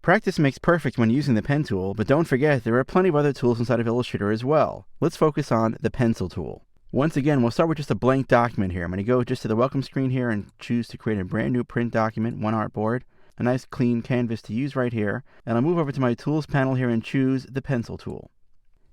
Practice makes perfect when using the pen tool, but don't forget there are plenty of other tools inside of Illustrator as well. Let's focus on the pencil tool. Once again, we'll start with just a blank document here. I'm going to go just to the welcome screen here and choose to create a brand new print document, one artboard, a nice clean canvas to use right here, and I'll move over to my tools panel here and choose the pencil tool.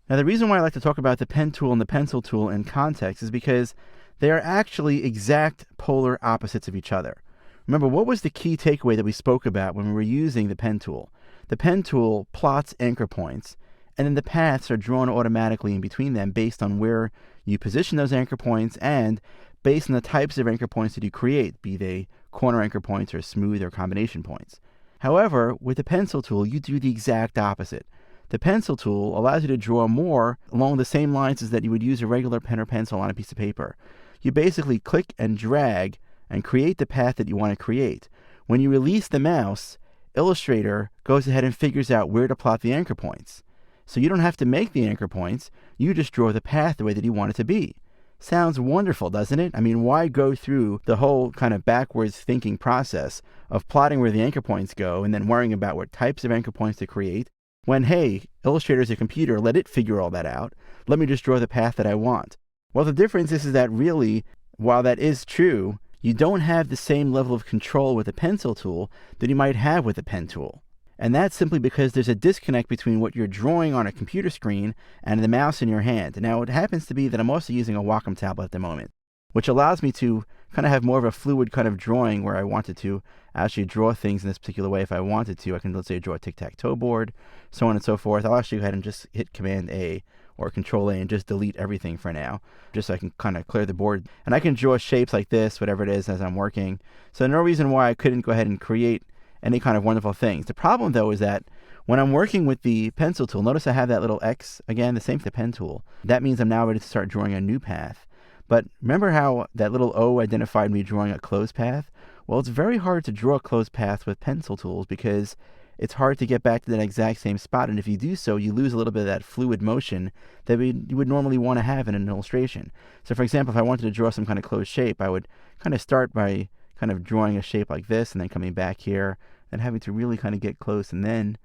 Now the reason why I like to talk about the pen tool and the pencil tool in context is because they are actually exact polar opposites of each other. Remember, what was the key takeaway that we spoke about when we were using the pen tool? The pen tool plots anchor points, and then the paths are drawn automatically in between them based on where you position those anchor points and based on the types of anchor points that you create, be they corner anchor points or smooth or combination points. However, with the pencil tool, you do the exact opposite. The pencil tool allows you to draw more along the same lines as that you would use a regular pen or pencil on a piece of paper. You basically click and drag and create the path that you want to create. When you release the mouse, Illustrator goes ahead and figures out where to plot the anchor points. So you don't have to make the anchor points, you just draw the path the way that you want it to be. Sounds wonderful, doesn't it? I mean, why go through the whole kind of backwards thinking process of plotting where the anchor points go and then worrying about what types of anchor points to create when, hey, Illustrator's a computer, let it figure all that out. Let me just draw the path that I want. Well, the difference is that really, while that is true, you don't have the same level of control with a pencil tool that you might have with a pen tool. And that's simply because there's a disconnect between what you're drawing on a computer screen and the mouse in your hand. Now, it happens to be that I'm also using a Wacom tablet at the moment, which allows me to kind of have more of a fluid kind of drawing where I wanted to actually draw things in this particular way if I wanted to. I can, let's say, draw a tic-tac-toe board, so on and so forth. I'll actually go ahead and just hit Command-A or Control-A and just delete everything for now, just so I can kind of clear the board. And I can draw shapes like this, whatever it is, as I'm working. So no reason why I couldn't go ahead and create any kind of wonderful things. The problem, though, is that when I'm working with the pencil tool, notice I have that little X, again, the same for the pen tool. That means I'm now ready to start drawing a new path. But remember how that little O identified me drawing a closed path? Well, it's very hard to draw a closed path with pencil tools because it's hard to get back to that exact same spot. And if you do so, you lose a little bit of that fluid motion that you would normally want to have in an illustration. So for example, if I wanted to draw some kind of closed shape, I would kind of start by kind of drawing a shape like this and then coming back here and having to really kind of get close and then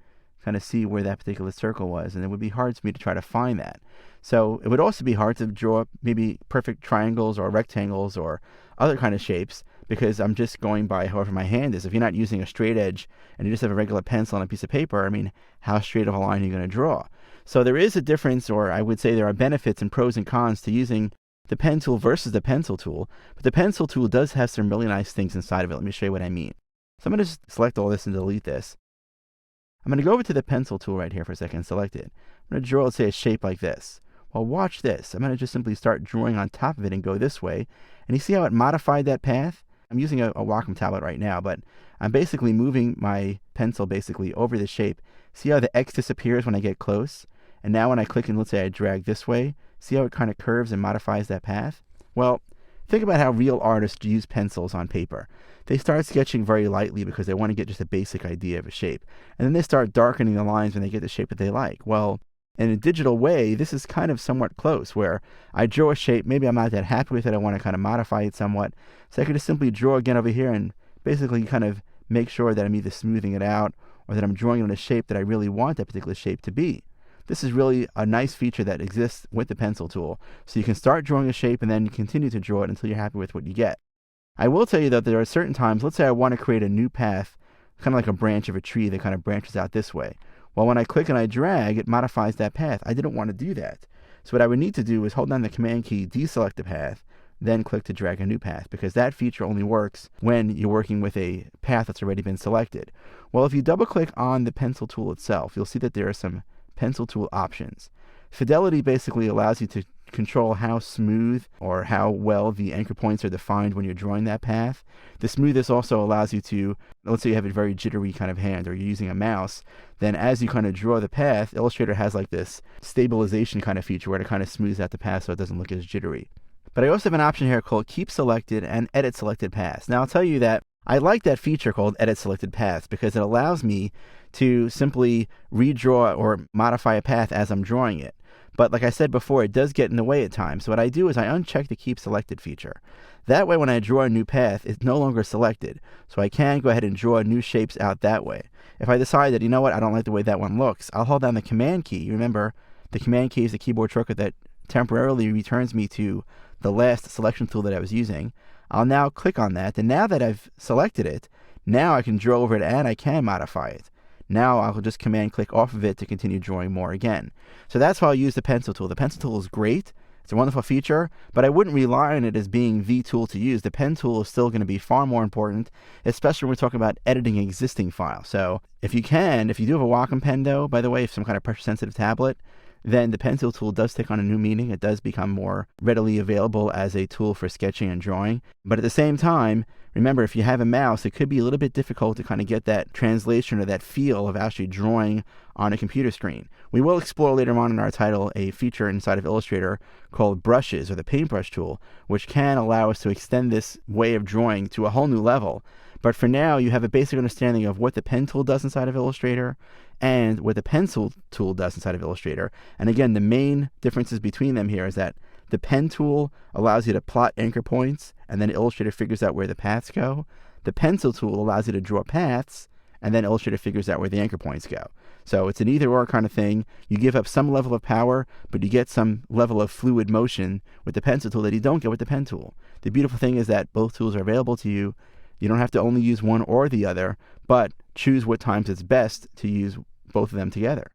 kind of see where that particular circle was. And it would be hard for me to try to find that. So it would also be hard to draw maybe perfect triangles or rectangles or other kind of shapes because I'm just going by however my hand is. If you're not using a straight edge and you just have a regular pencil on a piece of paper, I mean, how straight of a line are you going to draw? So there is a difference, or I would say there are benefits and pros and cons to using the pen tool versus the pencil tool. But the pencil tool does have some really nice things inside of it. Let me show you what I mean. So I'm going to just select all this and delete this. I'm going to go over to the pencil tool right here for a second and select it. I'm going to draw, let's say, a shape like this. Well, watch this. I'm going to just simply start drawing on top of it and go this way. And you see how it modified that path? I'm using a Wacom tablet right now, but I'm basically moving my pencil basically over the shape. See how the X disappears when I get close? And now when I click and let's say I drag this way, see how it kind of curves and modifies that path? Well, think about how real artists use pencils on paper. They start sketching very lightly because they want to get just a basic idea of a shape. And then they start darkening the lines when they get the shape that they like. Well, in a digital way, this is kind of somewhat close, where I draw a shape, maybe I'm not that happy with it, I want to kind of modify it somewhat. So I could just simply draw again over here and basically kind of make sure that I'm either smoothing it out or that I'm drawing it in a shape that I really want that particular shape to be. This is really a nice feature that exists with the pencil tool. So you can start drawing a shape and then continue to draw it until you're happy with what you get. I will tell you that there are certain times, let's say I want to create a new path, kind of like a branch of a tree that kind of branches out this way. Well, when I click and I drag, it modifies that path. I didn't want to do that. So what I would need to do is hold down the Command key, deselect the path, then click to drag a new path, because that feature only works when you're working with a path that's already been selected. Well, if you double click on the pencil tool itself, you'll see that there are some pencil tool options. Fidelity basically allows you to control how smooth or how well the anchor points are defined when you're drawing that path. The smoothness also allows you to, let's say you have a very jittery kind of hand or you're using a mouse, then as you kind of draw the path, Illustrator has like this stabilization kind of feature where it kind of smooths out the path so it doesn't look as jittery. But I also have an option here called Keep Selected and Edit Selected Paths. Now I'll tell you that I like that feature called Edit Selected Paths because it allows me to simply redraw or modify a path as I'm drawing it. But like I said before, it does get in the way at times. So what I do is I uncheck the Keep Selected feature. That way, when I draw a new path, it's no longer selected. So I can go ahead and draw new shapes out that way. If I decide that, you know what, I don't like the way that one looks, I'll hold down the Command key. You remember, the Command key is the keyboard shortcut that temporarily returns me to the last selection tool that I was using. I'll now click on that, and now that I've selected it, now I can draw over it and I can modify it. Now I'll just Command click off of it to continue drawing more again. So that's how I use the pencil tool. The pencil tool is great. It's a wonderful feature, but I wouldn't rely on it as being the tool to use. The pen tool is still going to be far more important, especially when we're talking about editing existing files. So if you do have a Wacom pen though, by the way, some kind of pressure sensitive tablet, then the pencil tool does take on a new meaning. It does become more readily available as a tool for sketching and drawing. But at the same time, remember, if you have a mouse, it could be a little bit difficult to kind of get that translation or that feel of actually drawing on a computer screen. We will explore later on in our title a feature inside of Illustrator called brushes, or the paintbrush tool, which can allow us to extend this way of drawing to a whole new level. But for now, you have a basic understanding of what the pen tool does inside of Illustrator and what the pencil tool does inside of Illustrator. And again, the main differences between them here is that the pen tool allows you to plot anchor points, and then Illustrator figures out where the paths go. The pencil tool allows you to draw paths, and then Illustrator figures out where the anchor points go. So it's an either-or kind of thing. You give up some level of power, but you get some level of fluid motion with the pencil tool that you don't get with the pen tool. The beautiful thing is that both tools are available to you. You don't have to only use one or the other, but choose what times it's best to use both of them together.